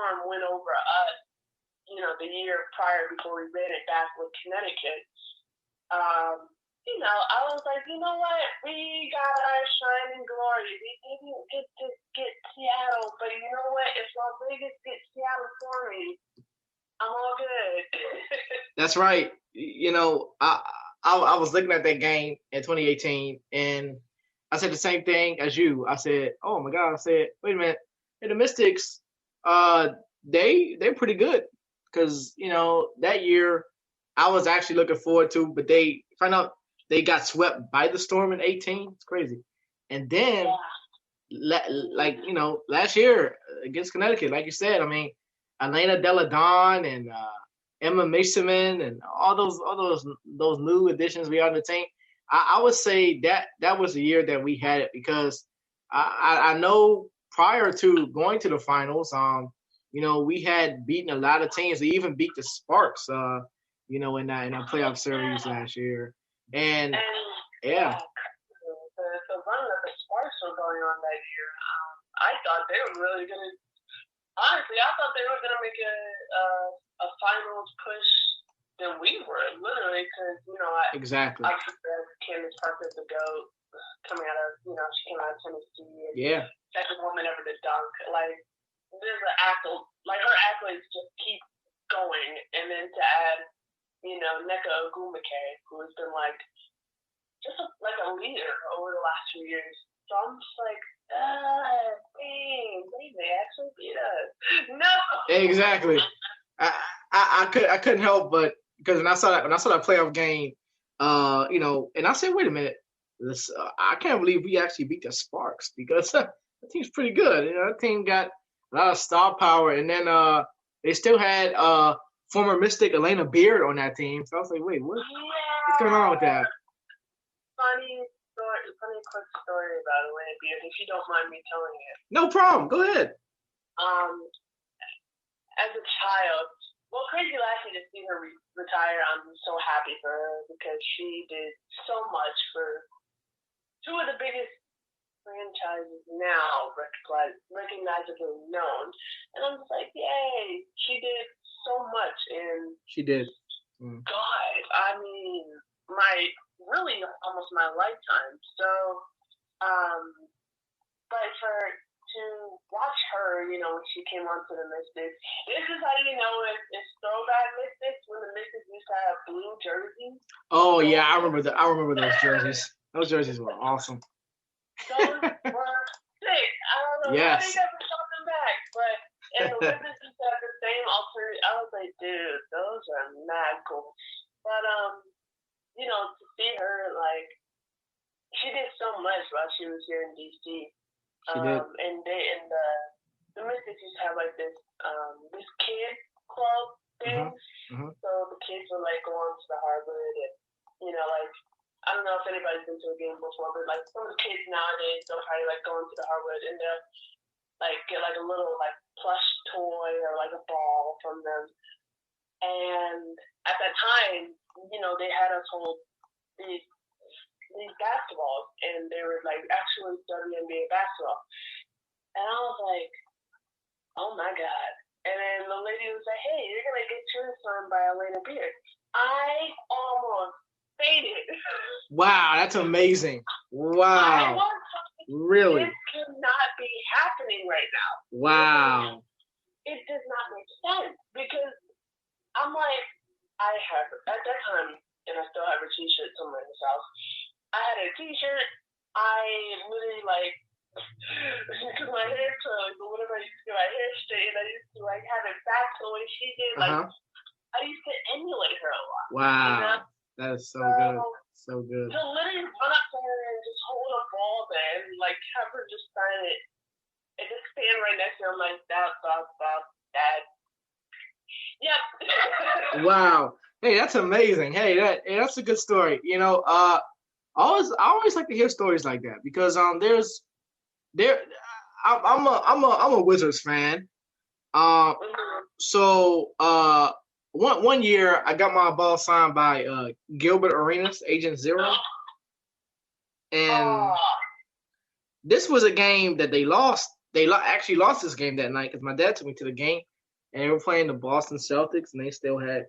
Storm went over us, the year prior before we ran it back with Connecticut. I was like, you know what? We got our shining glory. We didn't get to get Seattle, but you know what? If Las Vegas gets Seattle for me, I'm all good. That's right. I was looking at that game in 2018, and I said the same thing as you. I said, "Oh my God!" I said, "Wait a minute, hey, the Mystics, they're pretty good." Because that year I was actually looking forward to, but they found out they got swept by the Storm in 18. It's crazy. And then, last year against Connecticut, like you said, I mean, Elena Deladon and Emma Mason and all those new additions we are on the team. I would say that was the year that we had it because I know prior to going to the finals, we had beaten a lot of teams. We even beat the Sparks, in that playoff series last year. And yeah. The run that the Sparks were going on that year, I thought they were really going to. Honestly, I thought they were going to make a finals push than we were, literally, because exactly. I consider Candace Parker the GOAT coming out of she came out of Tennessee. Yeah. Second woman ever to dunk. Like there's an accolade, like her accolades just keep going, and then to add Nneka Ogwumike, who has been like a leader over the last few years. So I'm just like, dang, they actually beat us. No. Exactly. I couldn't help but because when I saw that playoff game, and I said, wait a minute, I can't believe we actually beat the Sparks because the team's pretty good. That team got a lot of star power, and then they still had former Mystic Elena Beard on that team. So I was like, wait, what's going on with that? Funny quick story about Elena Beard, if you don't mind me telling it. No problem. Go ahead. As a child, well, crazy last year to see her retire. I'm so happy for her because she did so much for two of the biggest franchises now, recognizably known. And I'm just like, yay, she did so much. And she did. God, I mean, almost my lifetime. So, but to watch her, when she came onto the Mystics, this is how you know it's throwback Mystics when the Mystics used to have blue jerseys. Oh yeah, I remember those jerseys. Those jerseys were awesome. Those were sick. I don't know why they never brought them back, but and the women's used to have the same alternative. I was like, dude, those are mad cool. But to see her, like, she did so much while she was here in DC. She did. And the Mystics used to have like this kid club thing. So the kids would like go on to the Harvard and like I don't know if anybody's been to a game before, but like some of the kids nowadays they'll probably like go into the Harvard and they'll like get like a little like plush toy or like a ball from them. And at that time, they had us hold these basketballs, and they were like actually WNBA basketball. And I was like, oh my God. And then the lady was like, hey, you're going to get yours signed by Elena Beard. I almost fainted. Wow, that's amazing. Wow. Really? This cannot be happening right now. Wow. It does not make sense because I'm like, I have, at that time, and I still have her t-shirt somewhere in this house, I had a t-shirt, I literally like, because my hair curly, but whenever I used to get my hair straight, I used to like have it back the way she did, like, I used to emulate her a lot. Wow. That is so good. So good. To literally run up to her and just hold a ball there and like have her just sign it and just stand right next to her. I'm like, that. Yep. Wow. Hey, that's amazing. Hey, that's a good story. I always like to hear stories like that because I'm a Wizards fan. So one year I got my ball signed by Gilbert Arenas, Agent Zero, and this was a game that they lost they actually lost this game that night because my dad took me to the game, and they were playing the Boston Celtics, and they still had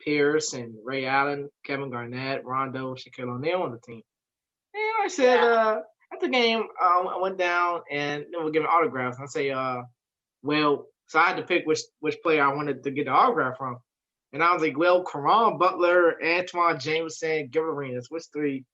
Pierce and Ray Allen, Kevin Garnett, Rondo, Shaquille O'Neal on the team. And I said, at the game, I went down and they were giving autographs. And I say, well, so I had to pick which player I wanted to get the autograph from. And I was like, well, Karan Butler, Antoine Jameson, Gilbert Arenas. Which big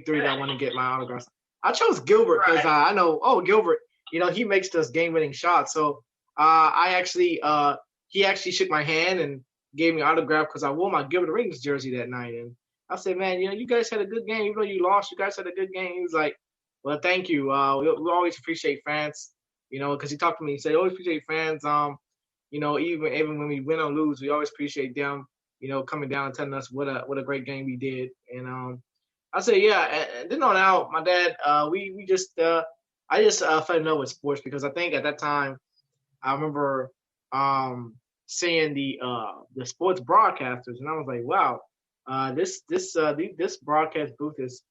three do I want to get my autographs? I chose Gilbert because I know, Gilbert, he makes those game-winning shots. So he actually shook my hand and gave me an autograph because I wore my Gilbert Arenas jersey that night. And I said, man, you guys had a good game. Even though you lost, you guys had a good game. He was like, well, thank you. We always appreciate fans, because he talked to me. He said, always appreciate fans. Even when we win or lose, we always appreciate them, coming down and telling us what a great game we did. And I said, yeah. And then on out, my dad, I just fell in love with sports because I think at that time, I remember seeing the sports broadcasters, and I was like, wow, this broadcast booth is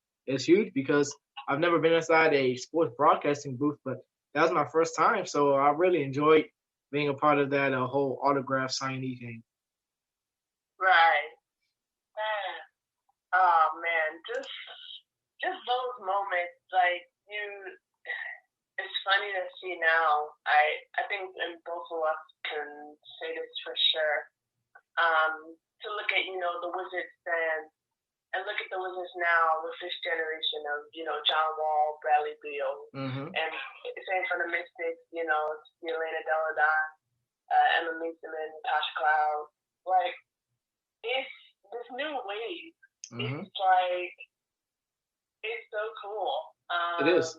huge because I've never been inside a sports broadcasting booth, but that was my first time, so I really enjoyed being a part of that whole autograph signee game. Right. Oh man, just those moments, like it's funny to see now. I think, and both of us can say this for sure. To look at the Wizards then, and look at the Wizards now with this generation of John Wall, Bradley Beal, and same for the Mystics. It's Elena Delle Donne, Emma Meeseman, Tasha Cloud. Like it's this new wave. It's like it's so cool. It is.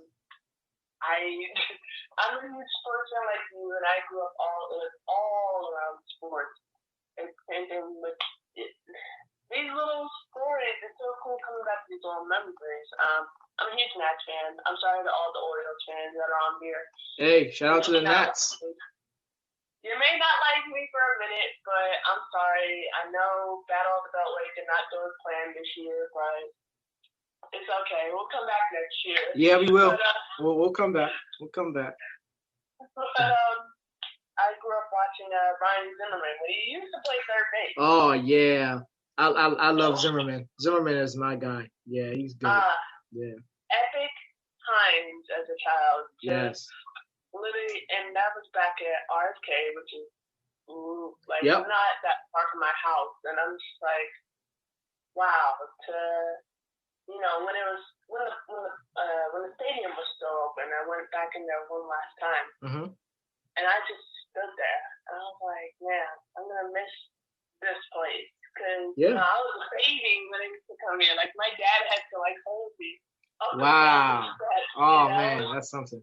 I'm a huge sports fan like you, and I grew up all around sports. And with these little stories, it's so cool coming back to these little memories. I'm a huge Nats fan. I'm sorry to all the Orioles fans that are on here. Hey, shout out to the Nats. You may not like me for a minute, but I'm sorry. I know Battle of the Beltway did not go as planned this year, but it's okay. We'll come back next year. Yeah, we will. But, we'll come back. We'll come back. But I grew up watching Ryan Zimmerman. He used to play third base. Oh yeah, I love Zimmerman. Zimmerman is my guy. Yeah, he's good. Yeah. Epic times as a child. Yes. Literally, and that was back at RFK, which is yep. not that far from my house, and I'm just like, wow. When the stadium was still open, I went back in there one last time, and I just stood there, and I was like, man, I'm gonna miss this place because I was a baby when I used to come here. Like my dad had to hold me. Wow. Man, that's something.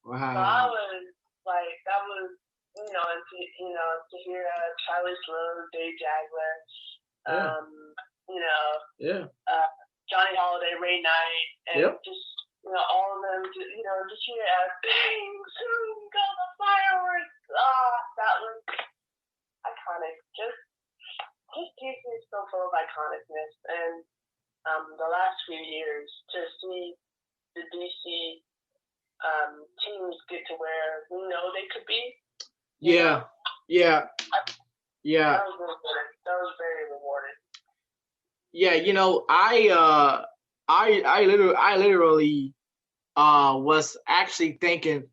Wow. So I was like, that was, and to hear Charlie Sloan, Dave Jagler, Johnny Holiday, Ray Knight, and just, all of them, just hear bang, soon go the fireworks. That was iconic. Just DC is so full of iconicness. And the last few years, to see the DC teams get to where we know they could be. Yeah. That was rewarding. That was very rewarding. Yeah, I literally was actually thinking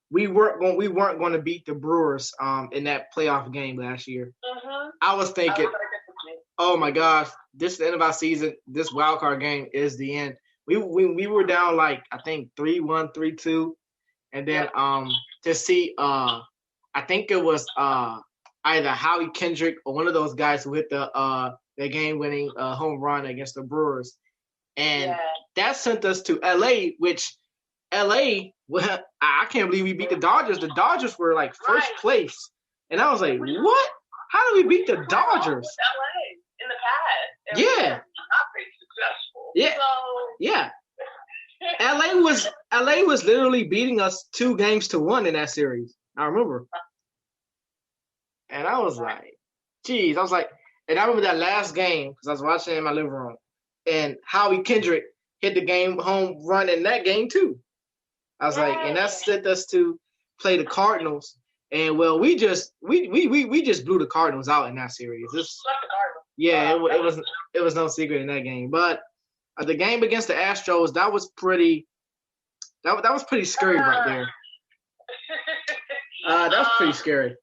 we weren't going to beat the Brewers in that playoff game last year. I was thinking, oh my gosh, this is the end of our season. This wild card game is the end. We were down I think 3-1, 3-2, and then to see I think it was either Howie Kendrick or one of those guys who hit the game-winning home run against the Brewers, and that sent us to LA, which LA, well, I can't believe we beat the Dodgers. The Dodgers were first place, and I was like, what? How did we beat the Dodgers? LA in the past. Yeah. Not very successful. Yeah. So... Yeah. LA was literally beating us 2-1 in that series. I remember. And I was like, geez. And I remember that last game because I was watching it in my living room. And Howie Kendrick hit the game home run in that game too. I was like, and that sent us to play the Cardinals, and well, we just blew the Cardinals out in that series. Yeah, it was no secret in that game. But the game against the Astros, that was pretty scary right there. That was pretty scary.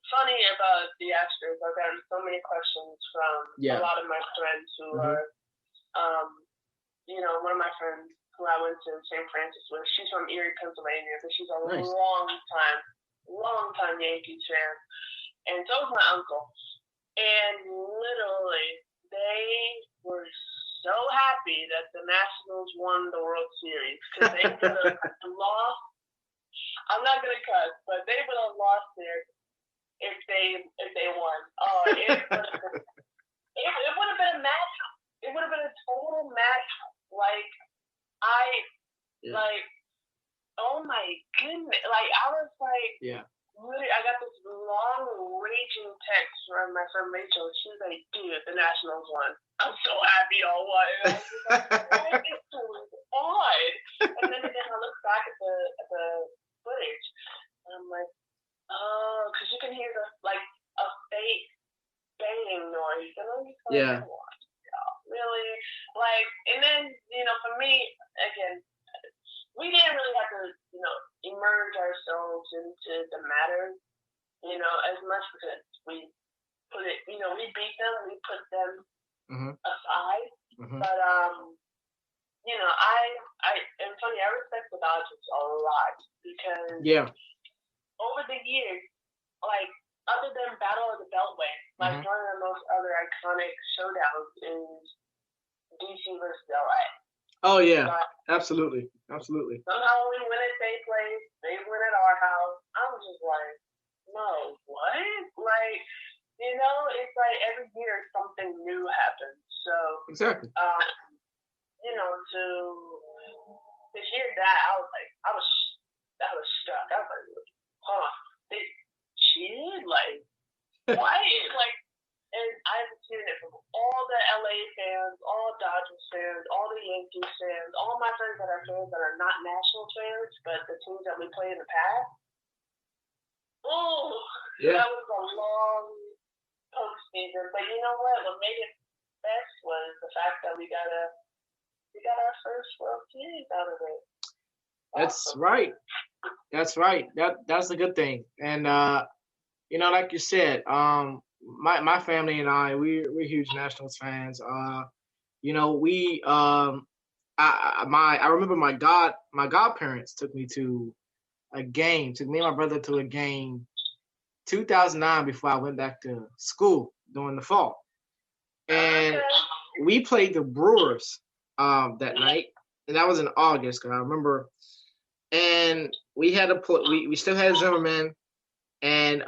Funny about the Astros, I've gotten so many questions from a lot of my friends who are, one of my friends who I went to St. Francis with, she's from Erie, Pennsylvania, but she's a long time Yankees fan. And so was my uncle. And literally, they were so happy that the Nationals won the World Series because they would have lost. I'm not going to cuss, but they would have lost there if they won. Oh, it would have been a madhouse. It would have been a total madhouse. Like oh my goodness. Like I was like, literally, I got this long raging text from my friend Rachel. She was like, dude, the Nationals won. I'm so happy y'all won. And I was like, what is going on? And then again, I look back at the footage, and I'm like, oh, because you can hear a fake banging noise. And I'm just like, really? Like, and then, for me, again, we didn't really have to, immerse ourselves into the matter, as much because we put it, we beat them, we put them aside. But, and funny, I respect the Dodgers a lot because over the years, like, other than Battle of the Beltway, like one of the most other iconic showdowns is DC versus LA. Oh yeah, absolutely. Somehow we win at their place, they win at our house. I was just like, no, what? Like, it's like every year something new happens. So exactly. To hear that, I was stuck. I was like, huh? They cheated? Like, why? Like, and I've seen it from all the LA fans, all Dodgers fans, all the Yankees fans, all my friends that are fans that are not National fans, but the teams that we play in the past. Oh, that was a long postseason. But you know what? What made it best was the fact that we got our first World Series out of it. That's right. That's right. That's a good thing. And like you said, my family and we're huge Nationals fans. I remember my godparents took me and my brother to a game 2009 before I went back to school during the fall. And we played the Brewers that night, and that was in August, because I remember. And we had we still had Zimmerman, and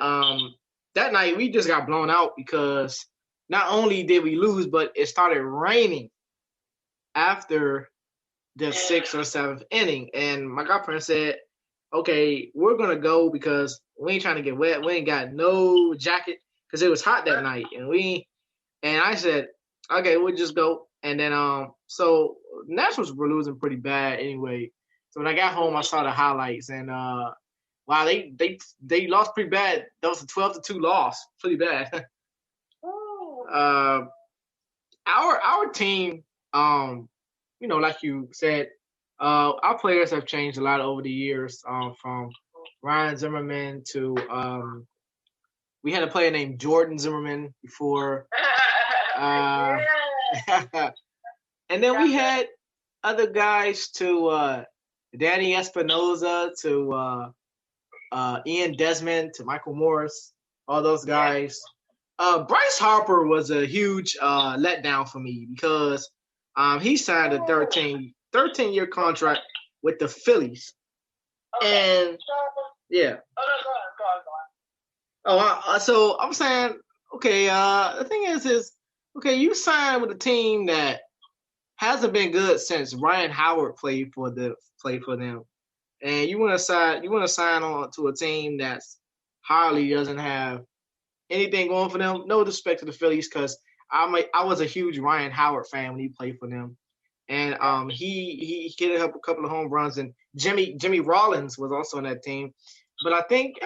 that night we just got blown out because not only did we lose, but it started raining after the 6th or 7th inning. And my godparents said, okay, we're going to go because we ain't trying to get wet. We ain't got no jacket because it was hot that night. And I said, okay, we'll just go. And then, so Nationals were losing pretty bad anyway. So when I got home, I saw the highlights, and wow, they lost pretty bad. That was a 12-2 loss, pretty bad. Our team, like you said, our players have changed a lot over the years. From Ryan Zimmerman to we had a player named Jordan Zimmerman before, and then we had other guys to Danny Espinosa to Ian Desmond to Michael Morris, all those guys. Bryce Harper was a huge letdown for me because he signed a 13-year contract with the Phillies. Okay. And yeah. Oh, no, go on. So I'm saying, okay, the thing is, okay, you signed with a team that hasn't been good since Ryan Howard played for them, and you want to sign on to a team that's hardly doesn't have anything going for them. No disrespect to the Phillies, because I was a huge Ryan Howard fan when he played for them, and he hit up a couple of home runs, and Jimmy Rollins was also on that team. But I think